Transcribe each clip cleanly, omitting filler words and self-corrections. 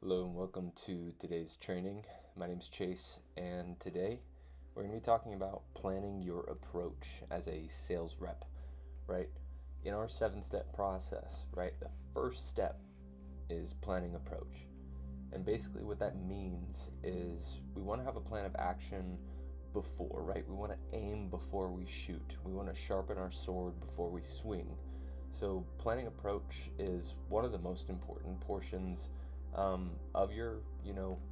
Hello and welcome to today's training. My name is Chase, and today we're going to be talking about planning your approach as a sales rep, right? In our 7-step process, right? The first step is planning approach. And basically, what that means is we want to have a plan of action before, right? We want to aim before we shoot, we want to sharpen our sword before we swing. So, planning approach is one of the most important portions of your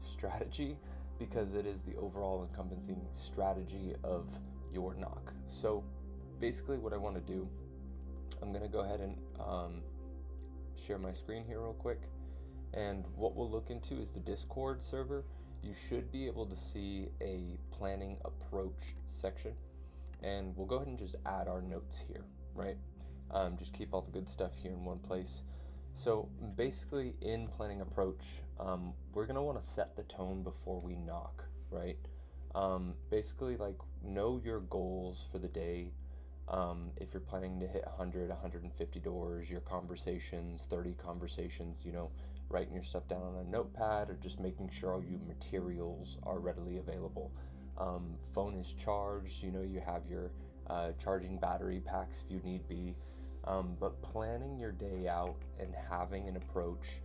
strategy, because it is the overall encompassing strategy of your knock. So basically what I want to do, I'm going to go ahead and share my screen here real quick, and what we'll look into is the Discord server. You should be able to see a planning approach section, and we'll go ahead and just add our notes here, right? Just keep all the good stuff here in one place. So basically, in planning approach, we're going to want to set the tone before we knock, right? Basically, like, know your goals for the day. If you're planning to hit 100, 150 doors, your conversations, 30 conversations, writing your stuff down on a notepad, or just making sure all your materials are readily available. Phone is charged, you have your charging battery packs if you need be. But planning your day out and having an approach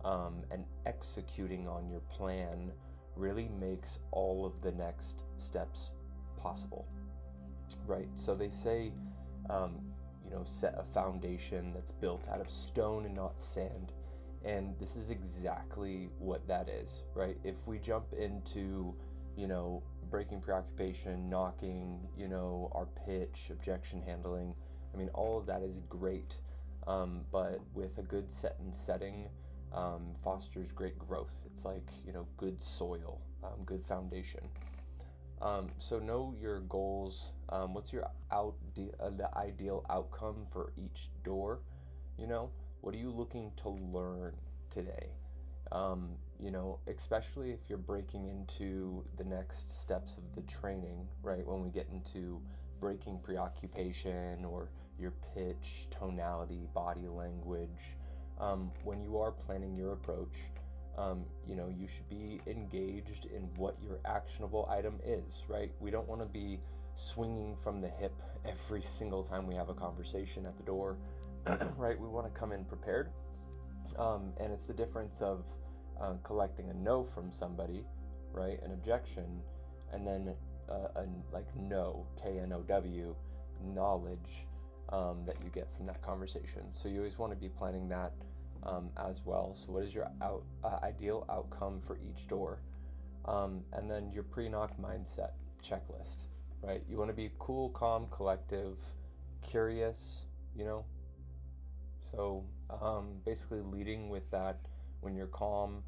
and executing on your plan really makes all of the next steps possible, right? So they say, set a foundation that's built out of stone and not sand. And this is exactly what that is, right? If we jump into, breaking preoccupation, knocking, our pitch, objection handling, all of that is great, but with a good setting, fosters great growth. It's like, good soil, good foundation. So know your goals. What's your the ideal outcome for each door? What are you looking to learn today? Especially if you're breaking into the next steps of the training, right? When we get into breaking preoccupation or your pitch, tonality, body language, when you are planning your approach, you should be engaged in what your actionable item is, right? We don't want to be swinging from the hip every single time we have a conversation at the door, right? We want to come in prepared. And it's the difference of collecting a no from somebody, right? An objection, and then no, KNOW, knowledge that you get from that conversation. So you always want to be planning that as well. So what is your ideal outcome for each door? And then your pre-knock mindset checklist, right? You want to be cool, calm, collective, curious, So basically leading with that. When you're calm,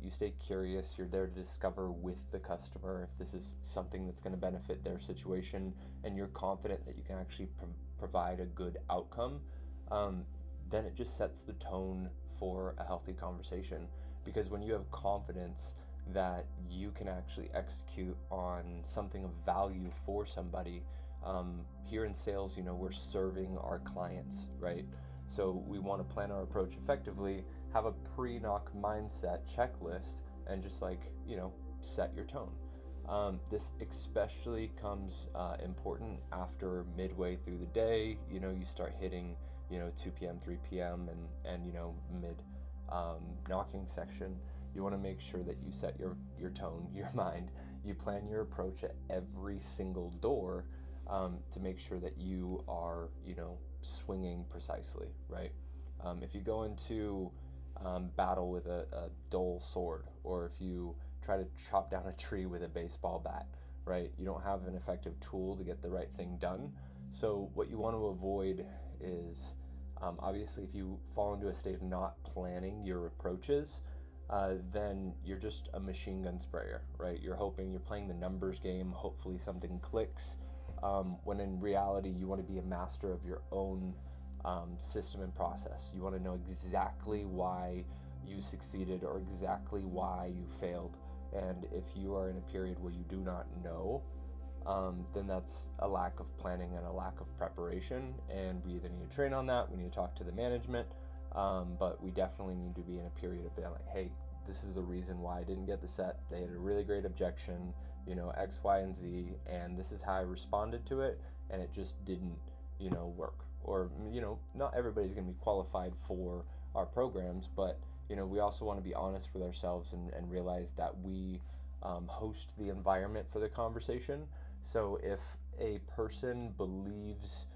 you stay curious, you're there to discover with the customer if this is something that's going to benefit their situation, and you're confident that you can actually provide a good outcome, then it just sets the tone for a healthy conversation. Because when you have confidence that you can actually execute on something of value for somebody, here in sales, we're serving our clients, right? So we want to plan our approach effectively, have a pre-knock mindset checklist, and just set your tone. This especially comes important after midway through the day. You start hitting 2 p.m., 3 p.m. and mid knocking section. You want to make sure that you set your tone, your mind. You plan your approach at every single door to make sure that you are swinging precisely, right? If you go into battle with a dull sword, or if you try to chop down a tree with a baseball bat, right, you don't have an effective tool to get the right thing done. So what you want to avoid is, obviously, if you fall into a state of not planning your approaches, then you're just a machine gun sprayer, right? You're playing the numbers game, hopefully something clicks, when in reality you want to be a master of your own system and process. You want to know exactly why you succeeded or exactly why you failed. And if you are in a period where you do not know, then that's a lack of planning and a lack of preparation. And we either need to train on that, we need to talk to the management, but we definitely need to be in a period of being like, hey, this is the reason why I didn't get the set. They had a really great objection, X, Y, and Z, and this is how I responded to it, and it just didn't, work. Or, not everybody's going to be qualified for our programs, but, we also want to be honest with ourselves and realize that we host the environment for the conversation. So if a person believes,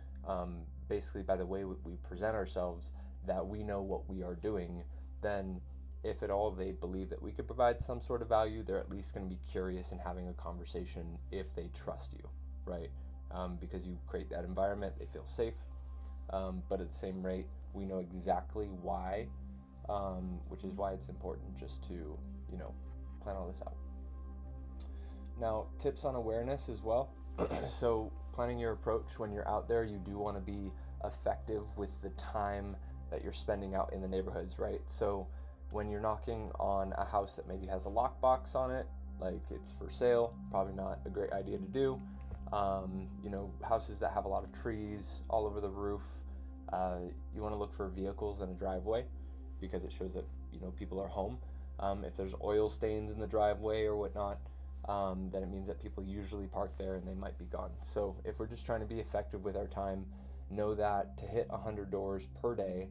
basically by the way we present ourselves, that we know what we are doing, then if at all they believe that we could provide some sort of value, they're at least going to be curious in having a conversation if they trust you, right? Because you create that environment, they feel safe. But at the same rate, we know exactly why, which is why it's important just to, plan all this out. Now, tips on awareness as well. So planning your approach when you're out there, you do want to be effective with the time that you're spending out in the neighborhoods, right? So when you're knocking on a house that maybe has a lockbox on it, like it's for sale, probably not a great idea to do. Houses that have a lot of trees all over the roof, you want to look for vehicles in a driveway because it shows that, people are home. If there's oil stains in the driveway or whatnot, then it means that people usually park there and they might be gone. So if we're just trying to be effective with our time, know that to hit 100 doors per day,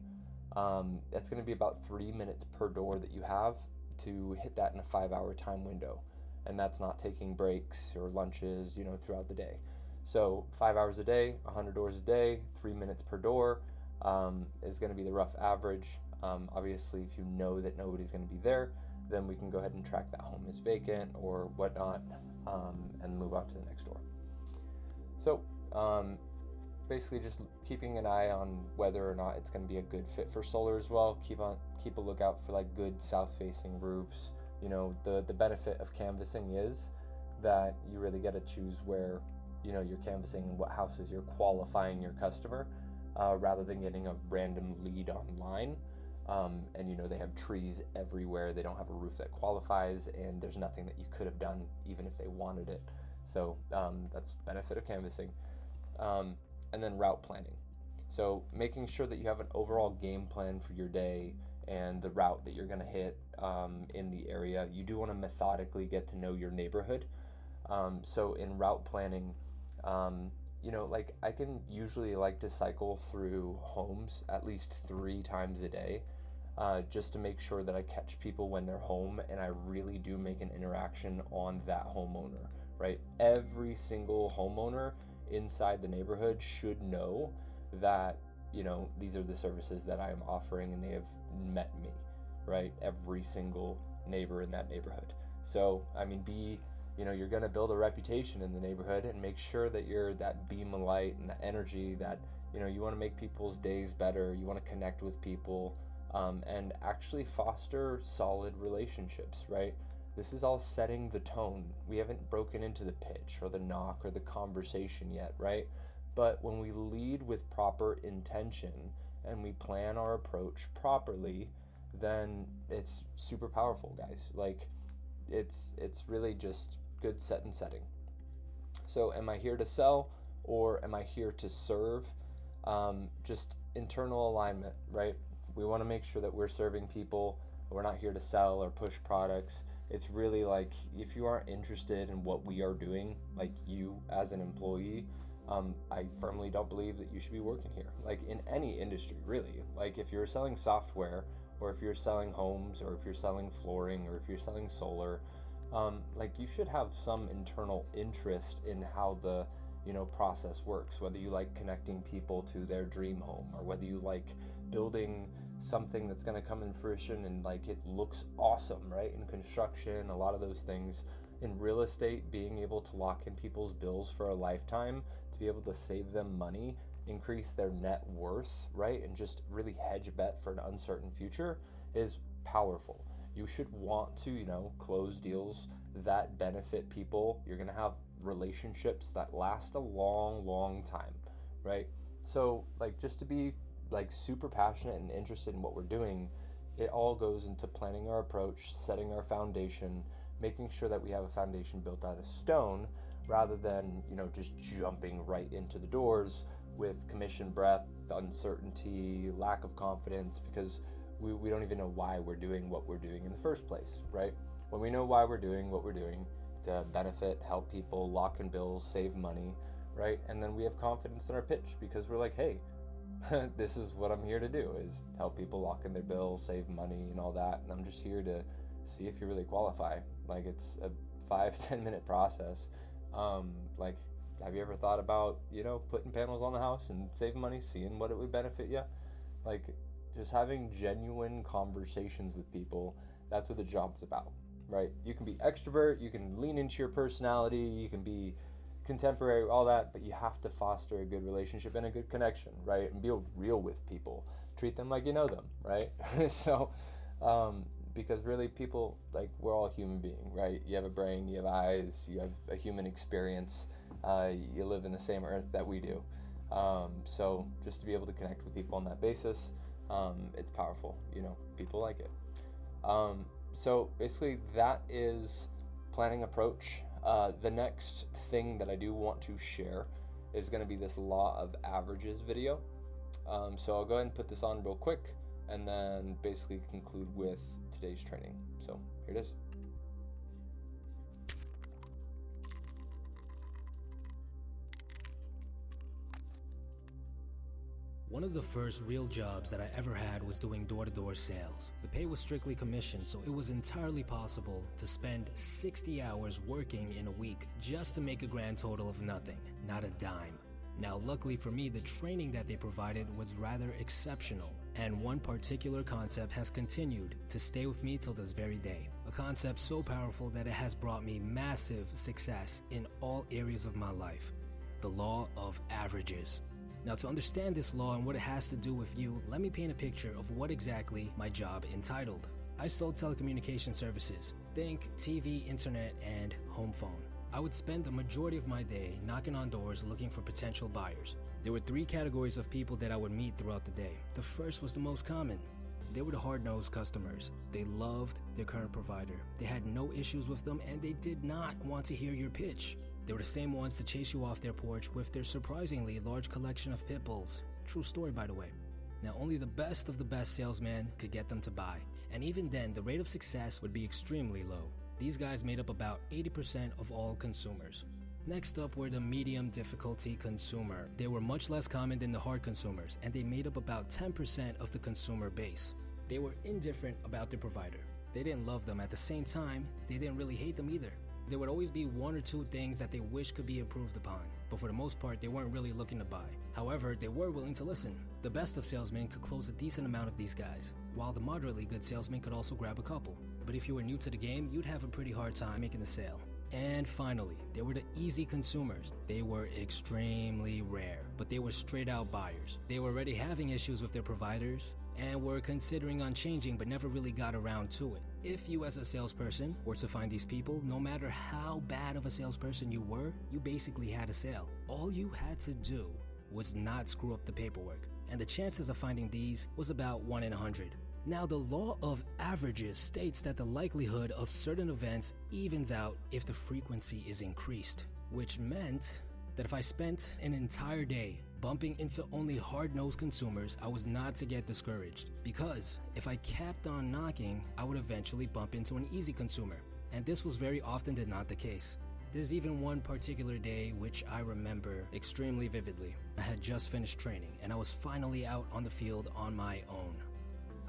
that's going to be about 3 minutes per door that you have to hit that in a 5-hour time window. And that's not taking breaks or lunches, throughout the day. So 5 hours a day, 100 doors a day, 3 minutes per door is going to be the rough average. Obviously, if you know that nobody's going to be there, then we can go ahead and track that home as vacant or whatnot, and move on to the next door. So basically just keeping an eye on whether or not it's going to be a good fit for solar as well. Keep a lookout for like good south-facing roofs. The benefit of canvassing is that you really get to choose where, you're canvassing and what houses you're qualifying your customer, rather than getting a random lead online. And they have trees everywhere. They don't have a roof that qualifies, and there's nothing that you could have done even if they wanted it. So that's the benefit of canvassing. And then route planning. So making sure that you have an overall game plan for your day and the route that you're going to hit in the area. You do want to methodically get to know your neighborhood. So in route planning, I can usually like to cycle through homes at least 3 times a day, just to make sure that I catch people when they're home and I really do make an interaction on that homeowner, right? Every single homeowner inside the neighborhood should know that, these are the services that I am offering and they have met me, right? Every single neighbor in that neighborhood. So, you're going to build a reputation in the neighborhood and make sure that you're that beam of light and the energy that, you want to make people's days better. You want to connect with people, and actually foster solid relationships, right? This is all setting the tone. We haven't broken into the pitch or the knock or the conversation yet, right? But when we lead with proper intention and we plan our approach properly, then it's super powerful, guys. Like, it's really just good set and setting. So am I here to sell or am I here to serve? Just internal alignment, right? We want to make sure that we're serving people. We're not here to sell or push products. It's really like, if you aren't interested in what we are doing, like you as an employee, I firmly don't believe that you should be working here. Like in any industry, really. Like if you're selling software, or if you're selling homes, or if you're selling flooring, or if you're selling solar, like you should have some internal interest in how the process works, whether you like connecting people to their dream home, or whether you like building something that's going to come in fruition and like it looks awesome, right? In construction, a lot of those things. In real estate, being able to lock in people's bills for a lifetime, to be able to save them money, increase their net worth, right? And just really hedge a bet for an uncertain future is powerful. You should want to, close deals that benefit people. You're going to have relationships that last a long, long time, right? So like, just to be like super passionate and interested in what we're doing, it all goes into planning our approach, setting our foundation, making sure that we have a foundation built out of stone rather than, just jumping right into the doors with commission breath, uncertainty, lack of confidence, because we don't even know why we're doing what we're doing in the first place, right? When we know why we're doing what we're doing, to benefit, help people, lock in bills, save money, right? And then we have confidence in our pitch because we're like, hey, this is what I'm here to do, is help people lock in their bills, save money and all that. And I'm just here to see if you really qualify. Like, it's a 5-10 minute process. Like, have you ever thought about, putting panels on the house and saving money, seeing what it would benefit you? Like, just having genuine conversations with people, that's what the job's about, right? You can be extrovert, you can lean into your personality, you can be contemporary, all that, but you have to foster a good relationship and a good connection, right? And be real with people. Treat them like you know them, right? So, because really people, like, we're all human beings, right? You have a brain, you have eyes, you have a human experience, you live in the same earth that we do. So just to be able to connect with people on that basis, it's powerful, people like it. So basically that is planning approach. The next thing that I do want to share is going to be this law of averages video. So I'll go ahead and put this on real quick and then basically conclude with today's training. So here it is. One of the first real jobs that I ever had was doing door-to-door sales. The pay was strictly commission, so it was entirely possible to spend 60 hours working in a week just to make a grand total of nothing, not a dime. Now, luckily for me, the training that they provided was rather exceptional, and one particular concept has continued to stay with me till this very day. A concept so powerful that it has brought me massive success in all areas of my life. The law of averages. Now, to understand this law and what it has to do with you, let me paint a picture of what exactly my job entitled. I sold telecommunication services. Think TV, internet, and home phone. I would spend the majority of my day knocking on doors looking for potential buyers. There were 3 categories of people that I would meet throughout the day. The first was the most common. They were the hard-nosed customers. They loved their current provider. They had no issues with them, and they did not want to hear your pitch. They were the same ones to chase you off their porch with their surprisingly large collection of pit bulls. True story, by the way. Now, only the best of the best salesmen could get them to buy. And even then, the rate of success would be extremely low. These guys made up about 80% of all consumers. Next up were the medium difficulty consumer. They were much less common than the hard consumers, and they made up about 10% of the consumer base. They were indifferent about their provider. They didn't love them. At the same time, they didn't really hate them either. There would always be 1 or 2 things that they wish could be improved upon, but for the most part, they weren't really looking to buy. However, they were willing to listen. The best of salesmen could close a decent amount of these guys, while the moderately good salesman could also grab a couple. But if you were new to the game, you'd have a pretty hard time making the sale. And finally, there were the easy consumers. They were extremely rare, but they were straight out buyers. They were already having issues with their providers and were considering on changing but never really got around to it. If you as a salesperson were to find these people, no matter how bad of a salesperson you were, you basically had a sale. All you had to do was not screw up the paperwork, and the chances of finding these was about 1 in 100. Now, the law of averages states that the likelihood of certain events evens out if the frequency is increased, which meant that if I spent an entire day bumping into only hard-nosed consumers, I was not to get discouraged, because if I kept on knocking, I would eventually bump into an easy consumer, and this was very often than not the case. There's even one particular day which I remember extremely vividly. I had just finished training, and I was finally out on the field on my own.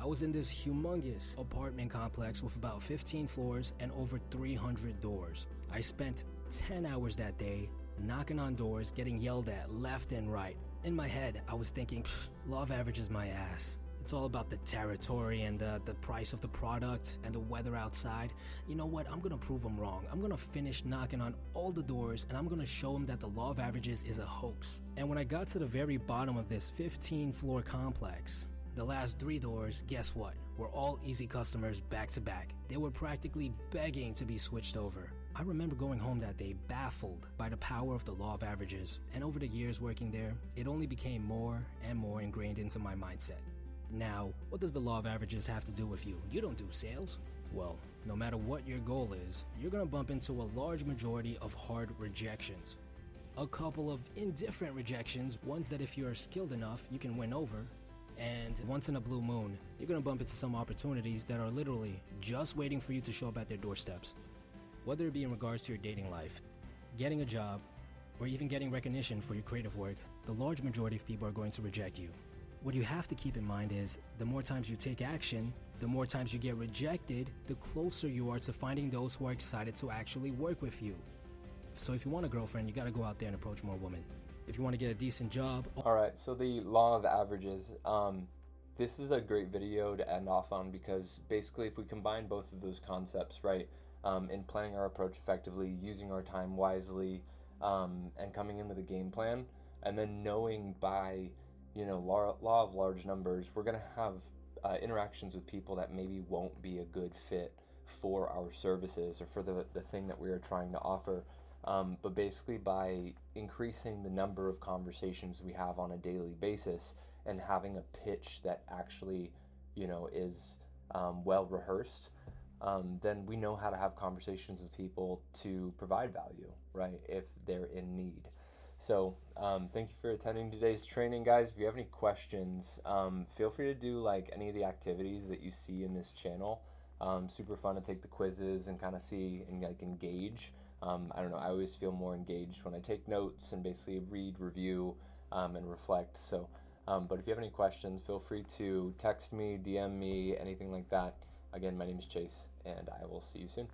I was in this humongous apartment complex with about 15 floors and over 300 doors. I spent 10 hours that day knocking on doors, getting yelled at left and right. In my head, I was thinking, law of averages my ass. It's all about the territory and the price of the product and the weather outside. You know what? I'm gonna prove them wrong. I'm gonna finish knocking on all the doors, and I'm gonna show them that the law of averages is a hoax. And when I got to the very bottom of this 15-floor complex, the last 3 doors, guess what? Were all easy customers back to back. They were practically begging to be switched over. I remember going home that day baffled by the power of the law of averages, and over the years working there, it only became more and more ingrained into my mindset. Now, what does the law of averages have to do with you? You don't do sales. Well, no matter what your goal is, you're gonna bump into a large majority of hard rejections. a couple of indifferent rejections, ones that if you're skilled enough, you can win over. And once in a blue moon, you're gonna bump into some opportunities that are literally just waiting for you to show up at their doorsteps. Whether it be in regards to your dating life, getting a job, or even getting recognition for your creative work, the large majority of people are going to reject you. What you have to keep in mind is, the more times you take action, the more times you get rejected, the closer you are to finding those who are excited to actually work with you. So if you want a girlfriend, you gotta go out there and approach more women. If you want to get a decent job. All right, so the law of averages. This is a great video to end off on, because basically if we combine both of those concepts, right, in planning our approach effectively, using our time wisely, and coming in with a game plan, and then knowing by, law of large numbers, we're going to have interactions with people that maybe won't be a good fit for our services or for the thing that we are trying to offer. But basically by increasing the number of conversations we have on a daily basis and having a pitch that actually, is well rehearsed, then we know how to have conversations with people to provide value, right, if they're in need. So thank you for attending today's training, guys. If you have any questions, feel free to do like any of the activities that you see in this channel. Super fun to take the quizzes and kind of see and like engage. I don't know, I always feel more engaged when I take notes and basically read, review, and reflect. So, but if you have any questions, feel free to text me, DM me, anything like that. Again, my name is Chase, and I will see you soon.